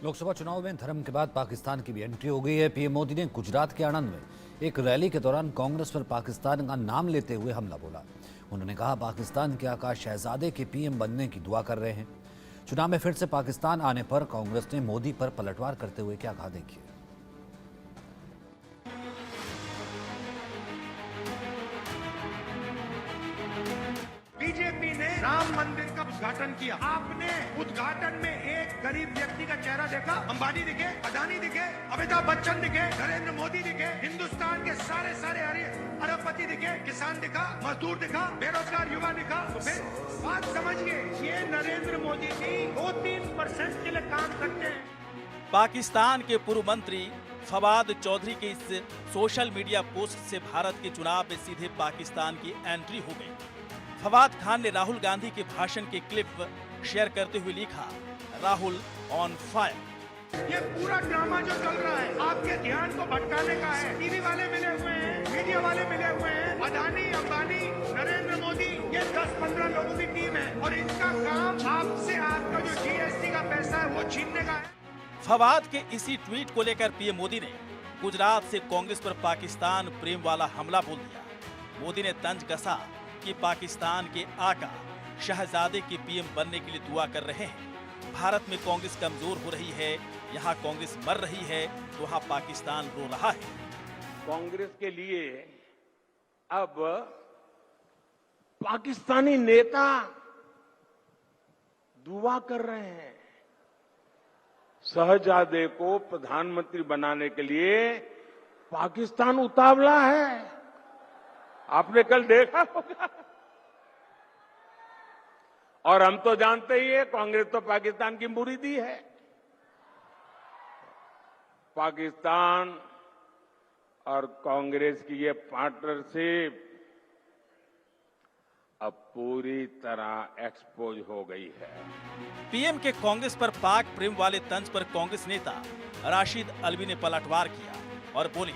लोकसभा चुनाव में धर्म के बाद पाकिस्तान की भी एंट्री हो गई है। पीएम मोदी ने गुजरात के आणंद में एक रैली के दौरान कांग्रेस पर पाकिस्तान का नाम लेते हुए हमला बोला। उन्होंने कहा पाकिस्तान के आकाश शहजादे के पीएम बनने की दुआ कर रहे हैं। चुनाव में फिर से पाकिस्तान आने पर कांग्रेस ने मोदी पर पलटवार करते हुए क्या कहा, देखिए। बीजेपी ने राम मंदिर का उद्घाटन किया। आपने उद्घाटन में एक गरीब व्यक्ति का चेहरा देखा? अंबानी दिखे, अदानी दिखे, अमिताभ बच्चन दिखे, नरेंद्र मोदी दिखे, हिंदुस्तान के सारे अरबपति दिखे, किसान दिखा, मजदूर दिखा, बेरोजगार युवा दिखा? तो फिर बात समझिए, ये नरेंद्र मोदी जी 2-3% के लिए काम करते हैं। पाकिस्तान के पूर्व मंत्री फवाद चौधरी के इस सोशल मीडिया पोस्ट से भारत के चुनाव में सीधे पाकिस्तान की एंट्री हो गई। फवाद खान ने राहुल गांधी के भाषण के क्लिप शेयर करते हुए लिखा, राहुल ऑन फायर। ये पूरा ड्रामा जो चल रहा है आपके ध्यान को भटकाने का है। टीवी वाले मिले हुए हैं, मीडिया वाले मिले हुए हैं, अदानी, अंबानी, नरेंद्र मोदी, ये 10-15 लोगों की टीम है और इनका काम आपसे आपका जो जीएसटी का पैसा है वो छीनने का है। फवाद के इसी ट्वीट को लेकर पीएम मोदी ने गुजरात से कांग्रेस पर पाकिस्तान प्रेम वाला हमला बोल दिया। मोदी ने तंज कसा कि पाकिस्तान के आका शहजादे के पीएम बनने के लिए दुआ कर रहे हैं। भारत में कांग्रेस कमजोर हो रही है, यहाँ कांग्रेस मर रही है तो वहाँ पाकिस्तान रो रहा है। कांग्रेस के लिए अब पाकिस्तानी नेता दुआ कर रहे हैं। शहजादे को प्रधानमंत्री बनाने के लिए पाकिस्तान उतावला है। आपने कल देखा होगा। और हम तो जानते ही है, कांग्रेस तो पाकिस्तान की मुरीदी है। पाकिस्तान और कांग्रेस की ये पार्टनरशिप अब पूरी तरह एक्सपोज हो गई है। पीएम के कांग्रेस पर पाक प्रेम वाले तंज पर कांग्रेस नेता राशिद अल्वी ने पलटवार किया और बोले,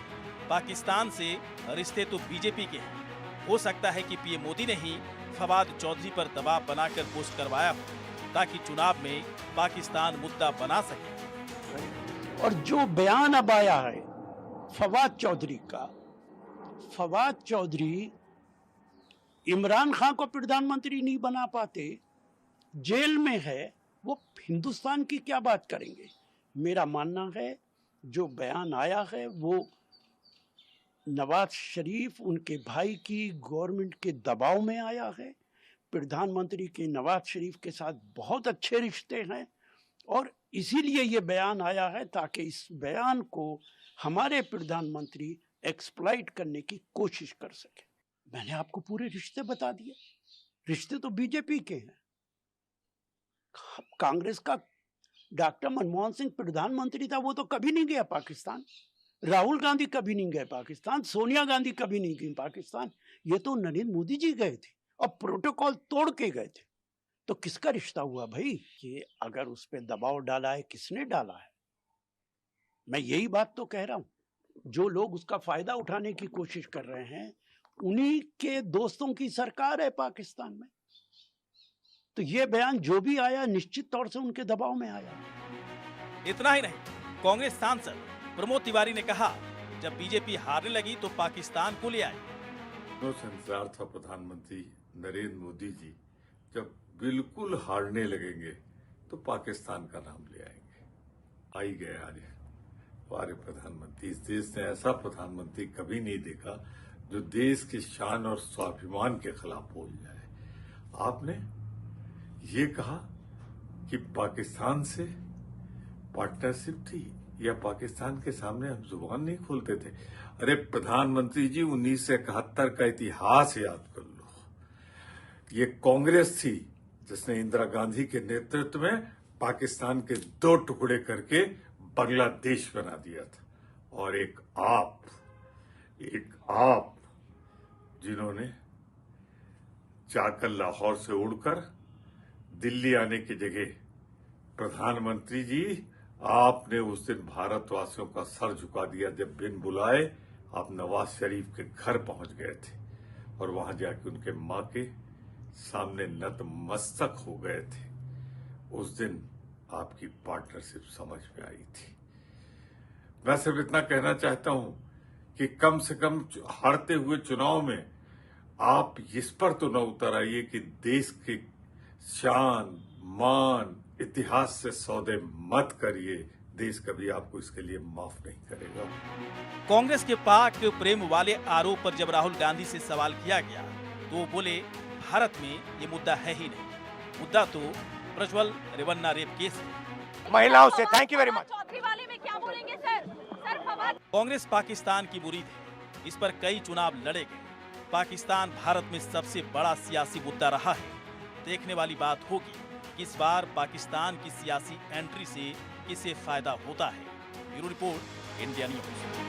पाकिस्तान से रिश्ते तो बीजेपी के हैं। हो सकता है कि पीएम मोदी ने ही फवाद चौधरी पर दबाव बनाकर पोस्ट करवाया हो ताकि चुनाव में पाकिस्तान मुद्दा बना सके। और जो बयान अब आया है फवाद चौधरी का, फवाद चौधरी इमरान खान को प्रधानमंत्री नहीं बना पाते, जेल में है, वो हिंदुस्तान की क्या बात करेंगे। मेरा मानना है जो बयान आया है वो नवाज शरीफ उनके भाई की गवर्नमेंट के दबाव में आया है। प्रधानमंत्री के नवाज शरीफ के साथ बहुत अच्छे रिश्ते हैं और इसीलिए ये बयान आया है ताकि इस बयान को हमारे प्रधानमंत्री एक्सप्लॉइट करने की कोशिश कर सके। मैंने आपको पूरे रिश्ते बता दिए। रिश्ते तो बीजेपी के हैं। कांग्रेस का डॉक्टर मनमोहन सिंह प्रधानमंत्री था, वो तो कभी नहीं गया पाकिस्तान। राहुल गांधी कभी नहीं गए पाकिस्तान, सोनिया गांधी कभी नहीं गई पाकिस्तान। ये तो नरेंद्र मोदी जी गए थे और प्रोटोकॉल तोड़ के गए थे। तो किसका रिश्ता हुआ भाई? ये अगर उस पर दबाव डाला है, किसने डाला है? मैं यही बात तो कह रहा हूं। जो लोग उसका फायदा उठाने की कोशिश कर रहे हैं उन्हीं के दोस्तों की सरकार है पाकिस्तान में। तो ये बयान जो भी आया निश्चित तौर से उनके दबाव में आया। इतना ही नहीं, कांग्रेस सांसद प्रमोद तिवारी ने कहा, जब बीजेपी हारने लगी तो पाकिस्तान को ले आई। संसार था प्रधानमंत्री नरेंद्र मोदी जी जब बिल्कुल हारने लगेंगे तो पाकिस्तान का नाम ले आएंगे। आई गए आज हमारे प्रधानमंत्री। इस देश ने ऐसा प्रधानमंत्री कभी नहीं देखा जो देश की शान और स्वाभिमान के खिलाफ बोल जाए। आपने ये कहा कि पाकिस्तान से पार्टनरशिप थी या पाकिस्तान के सामने हम जुबान नहीं खोलते थे। अरे प्रधानमंत्री जी, 1971 का इतिहास याद कर लो। ये कांग्रेस थी जिसने इंदिरा गांधी के नेतृत्व में पाकिस्तान के 2 टुकड़े करके बांग्लादेश बना दिया था। और एक आप जिन्होंने जाकर लाहौर से उड़कर दिल्ली आने की जगह प्रधानमंत्री जी आपने उस दिन भारतवासियों का सर झुका दिया जब बिन बुलाए आप नवाज शरीफ के घर पहुंच गए थे और वहां जाके उनके मां के सामने नतमस्तक हो गए थे। उस दिन आपकी पार्टनरशिप समझ में आई थी। मैं सिर्फ इतना कहना चाहता हूं कि कम से कम हारते हुए चुनाव में आप इस पर तो न उतर आइए कि देश के शान, मान, इतिहास से सौदे मत करिए। देश कभी आपको इसके लिए माफ नहीं करेगा। कांग्रेस के पाक प्रेम वाले आरोप पर जब राहुल गांधी से सवाल किया गया तो वो बोले, भारत में ये मुद्दा है ही नहीं, मुद्दा तो प्रज्वल रेवन्ना रेप केस है। महिलाओं से thank you very much. Chaudhary वाले में क्या बोलेंगे सर? सर फवाद कांग्रेस पाकिस्तान की मुरीद है, इस पर कई चुनाव लड़े गए। पाकिस्तान भारत में सबसे बड़ा सियासी मुद्दा रहा है। देखने वाली बात होगी कि इस बार पाकिस्तान की सियासी एंट्री से किसे फायदा होता है। Bureau report, India news.